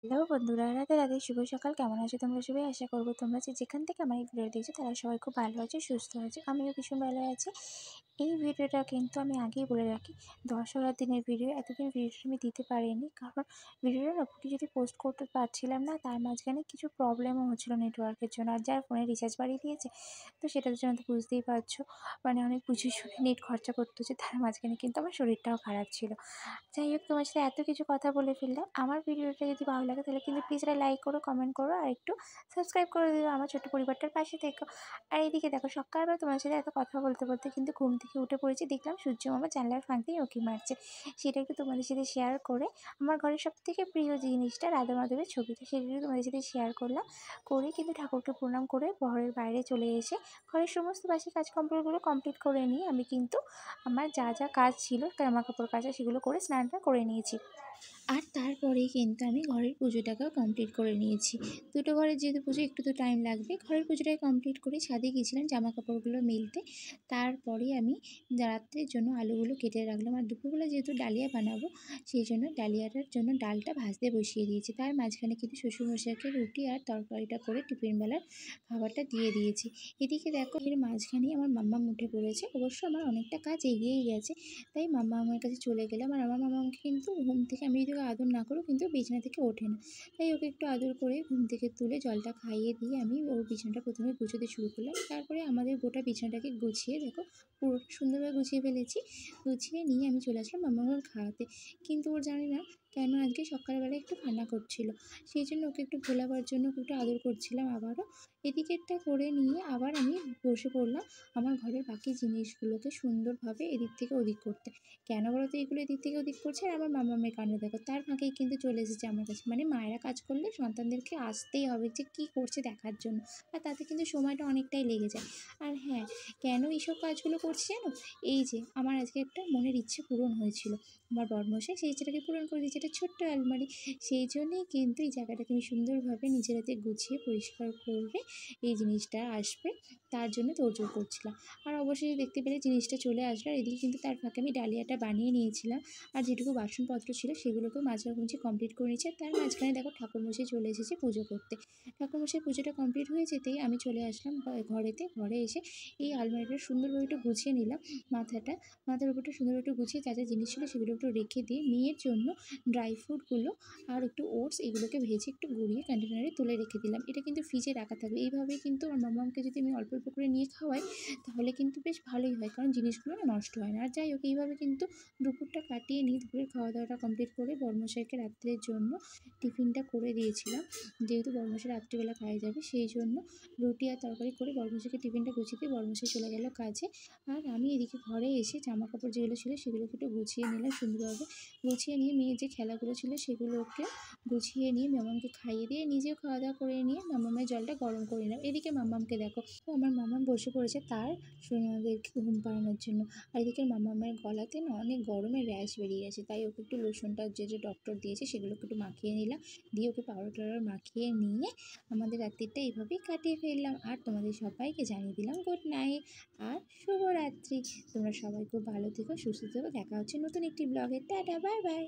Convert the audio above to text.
Hello বন্ধুরা, রাধে রাধে, শুভ সকাল। কেমন আছো তোমরা সবাই? আশা করবো তোমরা যেখান থেকে আমার এই ভিডিও দেখছো তারা সবাই খুব ভালো আছে, সুস্থ আছে। আমিও ভীষণ ভালো আছি। এই ভিডিওটা কিন্তু আমি আগেই বলে রাখি, দশহরার দিনের ভিডিও। এতদিন ভিডিওটা আমি দিতে পারিনি, কারণ ভিডিওটা না যদি পোস্ট করতে পারছিলাম না, তার মাঝখানে কিছু প্রবলেমও হচ্ছিলো নেটওয়ার্কের জন্য। আর যার ফোনে রিচার্জ বাড়িয়ে দিয়েছে, তো সেটার জন্য তো বুঝতেই পারছো, মানে অনেক বুঝে শুনে নেট খরচা করতে হচ্ছে। তার মাঝখানে কিন্তু আমার শরীরটাও খারাপ ছিল। যাই হোক, তোমার সাথে এত কিছু কথা বলে ফেললাম। আমার ভিডিওটা যদি ভালো লাগে তাহলে কিন্তু প্লিজ একটা লাইক করো, কমেন্ট করো, আর একটু সাবস্ক্রাইব করে দিও। আমার ছোট্ট পরিবারটার পাশে থেকো। আর এইদিকে দেখো, সকালবেলা তোমার সাথে এত কথা বলতে বলতে কিন্তু ঘুম থেকে উঠে পড়েছি। দেখলাম সূর্য মামা জানলার ফাঁক দিয়ে উঁকি মারছে। সেটা একটু তোমাদের সাথে শেয়ার করে, আমার ঘরের সবথেকে প্রিয় জিনিসটা রাধা মাধবের ছবিটা, সেটা একটু তোমাদের সাথে শেয়ার করলাম। করে কিন্তু ঠাকুরকে প্রণাম করে ঘরের বাইরে চলে এসে ঘরের সমস্ত বাসি কাজকর্মগুলো কমপ্লিট করে নিয়ে আমি কিন্তু আমার যা যা কাজ ছিল, জামা কাপড় কাচা, সেগুলো করে স্নানটা করে নিয়েছি। আর তারপরেই কিন্তু আমি ঘরের পুজোটাকেও কমপ্লিট করে নিয়েছি। দুটো ঘরের যেহেতু পুজো, একটু তো টাইম লাগবে। ঘরের পুজোটাকে কমপ্লিট করে ছাদে গিয়েছিলাম জামা কাপড়গুলো মেলতে। তারপরে আমি রাত্রের জন্য আলুগুলো কেটে রাখলাম। আর দুপুরবেলা যেহেতু ডালিয়া বানাবো, সেই জন্য ডালিয়াটার জন্য ডালটা ভাজতে বসিয়ে দিয়েছি। তার মাঝখানে কিন্তু শ্বশুরমশাইকে রুটি আর তরকারিটা করে টিফিন বেলার খাবারটা দিয়ে দিয়েছি। এদিকে দেখো, এর মাঝখানেই আমার মাম্মাম উঠে পড়েছে। অবশ্য আমার অনেকটা কাজ এগিয়েই গেছে, তাই মাম্মা আমার কাছে চলে গেলাম। আর আমার মাম্মামকে কিন্তু ঘুম থেকে আমি যদি ওকে আদর না করেও কিন্তু বিছানা থেকে ওঠে না, তাই ওকে একটু আদর করে ঘুম থেকে তুলে জলটা খাইয়ে দিয়ে আমি ওর বিছানাটা প্রথমে গুছোতে শুরু করলাম। তারপরে আমাদের গোটা বিছানাটাকে গুছিয়ে দেখো, পুরো সুন্দরভাবে গুছিয়ে ফেলেছি। গুছিয়ে নিয়ে আমি চলে আসলাম মাম্মাকে খাওয়াতে। কিন্তু ওর জানি না কেন আজকে সকালবেলা একটু কান্না করছিল, সেই জন্য ওকে একটু ভোলাবার জন্য ওকে একটু আদর করছিলাম আবারও। এদিকেরটা করে নিয়ে আবার আমি বসে পড়লাম আমার ঘরের বাকি জিনিসগুলোকে সুন্দরভাবে এদিক থেকে ওদিক করতে। কেন বলো তো এগুলো এদিক থেকে ওদিক করছে? আর আমার মামামের কাণ্ড দেখো, তার ফাঁকেই কিন্তু চলে এসেছে আমার কাছে। মানে মায়েরা কাজ করলে সন্তানদেরকে আসতেই হবে যে কী করছে দেখার জন্য, আর তাতে কিন্তু সময়টা অনেকটাই লেগে যায়। আর হ্যাঁ, কেন এইসব কাজগুলো করছি জানো? এই যে আমার আজকে একটা মনের ইচ্ছে পূরণ হয়েছিল, আমার বরমশাই সেই ইচ্ছেটাকে পূরণ করে দিয়েছে। একটা ছোট্ট আলমারি, সেই জন্যেই কিন্তু এই জায়গাটাকে আমি সুন্দরভাবে নিজের হাতে গুছিয়ে পরিষ্কার করে এই জিনিসটা আসবে তার জন্য তোড়জোড় করছিলাম। আর অবশেষে দেখতে পেলে জিনিসটা চলে আসলো। আর এদিকে কিন্তু তার ফাঁকে আমি ডালিয়াটা বানিয়ে নিয়েছিলাম। আর যেটুকু বাসনপত্র ছিল সেগুলোকেও মাঝামাঝি কমপ্লিট করে নিয়েছি। আর তার মাঝখানে দেখো ঠাকুরমশাই চলে এসেছে পুজো করতে। ঠাকুরমশাই পুজোটা কমপ্লিট হয়ে যেতেই আমি চলে আসলাম ঘরেতে। ঘরে এসে এই আলমারিটা সুন্দরভাবে একটু গুছিয়ে নিলাম। মাথার উপরটা সুন্দরভাবে একটু গুছিয়ে যা যা জিনিস ছিল সেগুলো একটু রেখে দিয়ে মেয়ের জন্য ড্রাই ফ্রুটগুলো আর একটু ওটস এগুলোকে ভেজে একটু গুঁড়িয়ে কন্টেনারে তুলে রেখে দিলাম। এটা কিন্তু ফ্রিজে রাখা থাকবে। এইভাবেই কিন্তু আমার মামাকে যদি আমি অল্প অল্প করে নিয়ে খাওয়াই, তাহলে কিন্তু বেশ ভালোই হয়, কারণ জিনিসগুলো না নষ্ট হয় না। আর যাই হোক, এইভাবে কিন্তু দুপুরটা কাটিয়ে নিই। দুপুরের খাওয়া দাওয়াটা কমপ্লিট করে বরমশাইকে রাত্রের জন্য টিফিনটা করে দিয়েছিলাম। যেহেতু বরমশাই রাত্রিবেলা কাজে যাবে, সেই জন্য রুটি আর তরকারি করে বরমশাইকে টিফিনটা গুছিয়ে দিয়ে বরমশাই চলে গেল কাজে। আর আমি এদিকে ঘরে এসে জামা কাপড় যেগুলো ছিল সেগুলোকে একটু গুছিয়ে নিলাম সুন্দরভাবে। গুছিয়ে নিয়ে মেয়ের যে খেলাগুলো ছিল সেগুলোকে গুছিয়ে নিয়ে মামামকে খাইয়ে দিয়ে নিজেও খাওয়া দাওয়া করে নিয়ে মামামের জলটা গরম করে নিলাম। এদিকে মামামকে দেখো, তো আমার মামাম বসে পড়েছে তার সোনাদেরকে ঘুম পাড়ানোর জন্য। আর এদিকে মামামের গলাতে না অনেক গরমের র্যাশ বেরিয়ে গেছে, তাই ওকে একটু লোশনটা যে যে ডক্টর দিয়েছে সেগুলোকে একটু মাখিয়ে নিলাম। দিয়ে ওকে পাউডার টাউডার মাখিয়ে নিয়ে আমাদের রাত্রিটা এইভাবেই কাটিয়ে ফেললাম। আর তোমাদের সবাইকে জানিয়ে দিলাম গুড নাইট আর শুভরাত্রি। তোমরা সবাই খুব ভালো থেকো, সুস্থ থেকো। দেখা হচ্ছে নতুন একটি ব্লগে। Tata, bye bye.